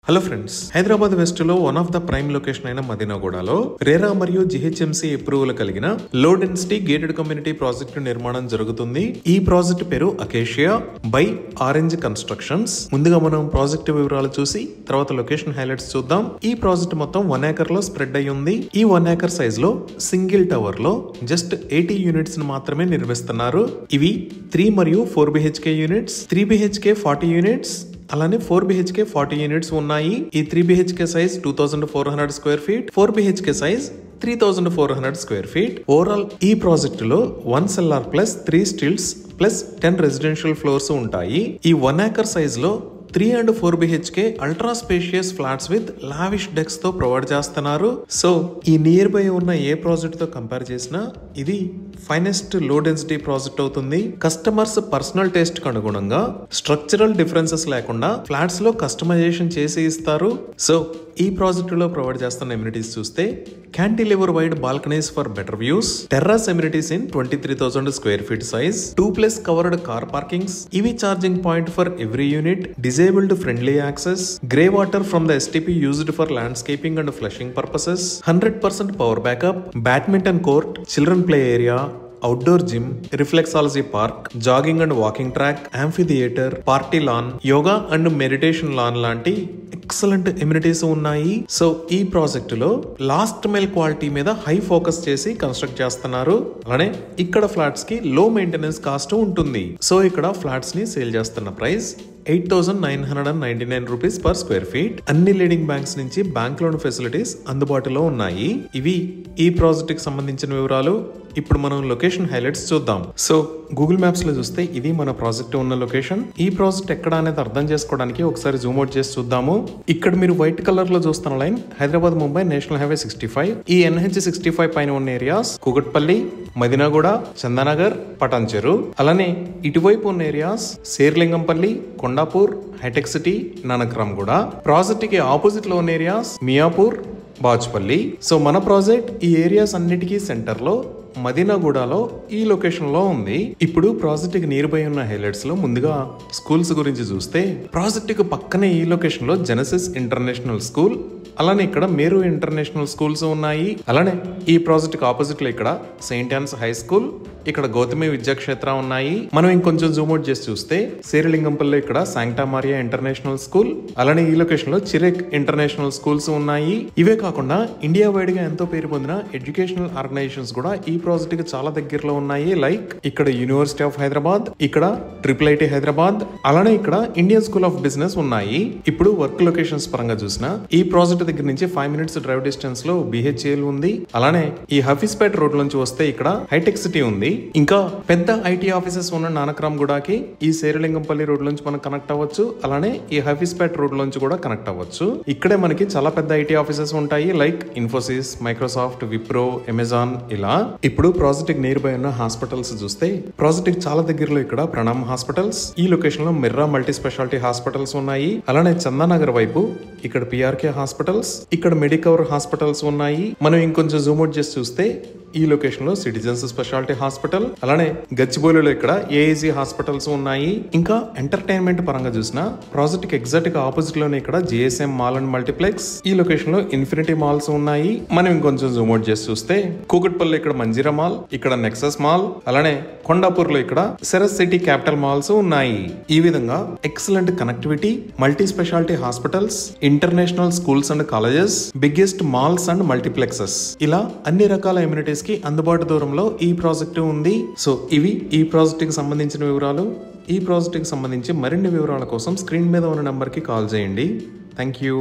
Hello friends, Hyderabad west లో one of the prime location అయిన మదీనాగూడలో RERA మరియు జిహెచ్ఎంసీ అప్రూవల్ కలిగిన low density gated community project నిర్మాణం జరుగుతుంది. ఈ ప్రాజెక్ట్ పేరు అకేషియా బై ఆరెంజ్ కన్స్ట్రక్షన్స్. ముందుగా మనం ప్రాజెక్ట్ వివరాలు చూసి తర్వాత లొకేషన్ హైలైట్స్ చూద్దాం. ఈ ప్రాజెక్ట్ మొత్తం 1 acre లో స్ప్రెడ్ అయి ఉంది. ఈ 1 acre సైజ్ లో సింగిల్ టవర్ లో జస్ట్ 80 యూనిట్స్ మాత్రమే నిర్మిస్తున్నారు. ఇవి 3 మరియు 4 BHK యూనిట్స్, 3 BHK 40 యూనిట్స్, అలానే 4 BHK 40 యూనిట్స్ ఉన్నాయి. ఈ 3 BHK size 2400 square feet, 4 BHK size 3400 square feet. Overall ఈ ప్రాజెక్ట్ లో 1 cellar plus 3 stills plus 10 residential floors ఉంటాయి. ఈ 1 acre సైజ్ లో 3 and 4 BHK ultra spacious flats with lavish dex తో provide చేస్తున్నారు. సో ఈ నియర్ బై ఉన్న ఏ ప్రాజెక్ట్ తో కంపేర్ చేసినా ఇది ఫైనెస్ట్ లో డెన్సిటీ ప్రాజెక్ట్ అవుతుంది. కస్టమర్స్ పర్సనల్ టేస్ట్ కు అనుగుణంగా స్ట్రక్చరల్ డిఫరెన్సెస్ లేకుండా ఫ్లాట్స్ లో కస్టమైజేషన్ చేసి ఇస్తారు. సో ఈ ప్రాజెక్ట్ లో ప్రొవైడ్ చేస్తున్న ఎమ్యూనిటీస్ చూస్తే cantilever wide balconies for better views, terrace amenities in 23,000 square feet size, 2+ covered car parkings, EV charging point for every unit, disabled friendly access, grey water from the STP used for landscaping and flushing purposes, 100% power backup, badminton court, children play area, outdoor gym, reflexology park, jogging and walking track, amphitheatre, party lawn, yoga and meditation lawn లాంటి excellent amenities ఉన్నాయి. So ఈ project లో last mile quality మీద high focus చేసి construct చేస్తున్నారు. అలానే ఇక్కడ flats కి లో మెయింటెనెన్స్ కాస్ట్ ఉంటుంది. సో ఇక్కడ ఫ్లాట్స్ ని సేల్ చేస్తున్న price 8,999 rupees per square feet. అన్ని లీడింగ్ బ్యాంక్స్ నుంచి బ్యాంక్ లోన్ ఫెసిలిటీస్ అందుబాటులో ఉన్నాయి. ఇవి ఈ ప్రాజెక్ట్ కి సంబంధించిన వివరాలు. ఇప్పుడు మనం లొకేషన్ హైలైట్స్ చూద్దాం. సో గూగుల్ మ్యాప్స్ లో చూస్తే ఇది మన ప్రాజెక్ట్ ఉన్న లొకేషన్. ఈ ప్రాజెక్ట్ ఎక్కడ అనేది అర్థం చేసుకోవడానికి ఒకసారి జూమ్ అవుట్ చేసి చూద్దాము. ఇక్కడ మీరు వైట్ కలర్ లో చూస్తున్న line Hyderabad Mumbai national highway 65. ఈ NH 65 పైన ఉన్న ఏరియాస్ కూకట్పల్లి, మదీనాగూడ, చందానగర్, పటాన్చెరు. అలానే ఇటువైపు ఉన్న areas Serilingampally, Kondapur, Hitech City, Nanakramguda. Project కి ఆపోజిట్ లో ఉన్న ఏరియాస్ మియాపూర్, బాజ్పల్లి. సో మన ప్రాజెక్ట్ ఈ ఏరియాస్ అన్నిటికీ సెంటర్ లో మదీనాగూడలో ఈ లొకేషన్ లో ఉంది. ఇప్పుడు ప్రాజెక్ట్ కి నియర్ బై ఉన్న హైలైట్స్ లో ముందుగా స్కూల్స్ గురించి చూస్తే ప్రాజెక్ట్ కి పక్కనే ఈ లొకేషన్ లో జెనసిస్ ఇంటర్నేషనల్ స్కూల్, అలానే ఇక్కడ మేరు ఇంటర్నేషనల్ స్కూల్స్ ఉన్నాయి. అలానే ఈ ప్రాజెక్ట్ కి ఆపోజిట్ లో ఇక్కడ సెయింట్ యాన్స్ హై స్కూల్, ఇక్కడ గౌతమి విద్యాక్షేత్ర ఉన్నాయి. మనం ఇంకొంచెం జూమ్ అవుట్ చేసి చూస్తే శేరిలింగంపల్లి ఇక్కడ శాంక్టా మారియా ఇంటర్నేషనల్ స్కూల్, అలానే ఈ లొకేషన్ లో చిరెక్ ఇంటర్నేషనల్ స్కూల్స్ ఉన్నాయి. ఇవే కాకుండా ఇండియా వైడ్ గా ఎంతో పేరు పొందిన ఎడ్యుకేషనల్ ఆర్గనైజేషన్స్ కూడా ఈ ప్రాజెక్ట్ కి చాలా దగ్గరలో ఉన్నాయి. లైక్ ఇక్కడ యూనివర్సిటీ ఆఫ్ హైదరాబాద్, ఇక్కడ IIIT హైదరాబాద్, అలానే ఇక్కడ ఇండియన్ స్కూల్ ఆఫ్ బిజినెస్ ఉన్నాయి. ఇప్పుడు వర్క్ లొకేషన్స్ పరంగా చూసినా ఈ ప్రాజెక్ట్ దగ్గర నుంచి 5 minutes డ్రైవ్ డిస్టెన్స్ లో BHL ఉంది. అలానే ఈ హఫీజ్పేట్ రోడ్ నుంచి వస్తే ఇక్కడ హైటెక్ సిటీ ఉంది. ఇంకా పెద్ద IT ఆఫీసెస్ ఉన్న నానక్రామ్గూడకి ఈ శేరిలింగంపల్లి రోడ్ నుంచి మనం కనెక్ట్ అవ్వచ్చు. అలానే ఈ హఫీజ్పేట్ రోడ్ నుంచి కూడా కనెక్ట్ అవ్వచ్చు. ఇక్కడే మనకి చాలా పెద్ద IT ఆఫీసెస్ ఉంటాయి. Like Infosys, Microsoft, Wipro, Amazon ఇలా. ఇప్పుడు ప్రాజెక్ట్ నియర్ బై ఉన్న హాస్పిటల్స్ చూస్తే ప్రాజెక్ట్ చాలా దగ్గరలో ఇక్కడ ప్రణామ్ హాస్పిటల్స్, ఈ లొకేషన్ లో మిర్రా మల్టీ స్పెషాలిటీ హాస్పిటల్స్ ఉన్నాయి. అలానే చందానగర్ వైపు ఇక్కడ PRK హాస్పిటల్స్, ఇక్కడ మెడికవర్ హాస్పిటల్స్ ఉన్నాయి. మనం ఇంకొంచెం జూమ్ అవుట్ చేసి చూస్తే ఈ లొకేషన్ లో సిటిజన్స్ స్పెషాలిటీ హాస్పిటల్, అలానే గచ్చిబౌలిలో ఇక్కడ AAG హాస్పిటల్స్ ఉన్నాయి. ఇంకా ఎంటర్టైన్మెంట్ పరంగా చూసిన ప్రాజెక్ట్ కి ఎగ్జాక్ట్ గా ఆపోజిట్ లోనే ఇక్కడ GSM మాల్ అండ్ మల్టీప్లెక్స్, ఈ లొకేషన్ లో ఇన్ఫినిటీ మాల్స్ ఉన్నాయి. మనం ఇంకొంచెం జూమ్ అవుట్ చేసి చూస్తే కూకట్పల్లి ఇక్కడ మంజీరా మాల్, ఇక్కడ నెక్సస్ మాల్, అలానే కొండాపూర్ లో ఇక్కడ సెరస్ సిటీ క్యాపిటల్ మాల్స్ ఉన్నాయి. ఈ విధంగా excellent connectivity, multi speciality hospitals, international schools and colleges, biggest malls and multiplexes, ఇలా అన్ని రకాల ఎమ్యూనిటీస్ కి అందుబాటు దూరంలో ఈ ప్రాజెక్ట్ ఉంది. సో ఇవి ఈ ప్రాజెక్ట్ కి సంబంధించిన వివరాలు. ఈ ప్రాజెక్ట్ కి సంబంధించి మరిన్ని వివరాల కోసం స్క్రీన్ మీద ఉన్న నెంబర్ కి కాల్ చేయండి. Thank you.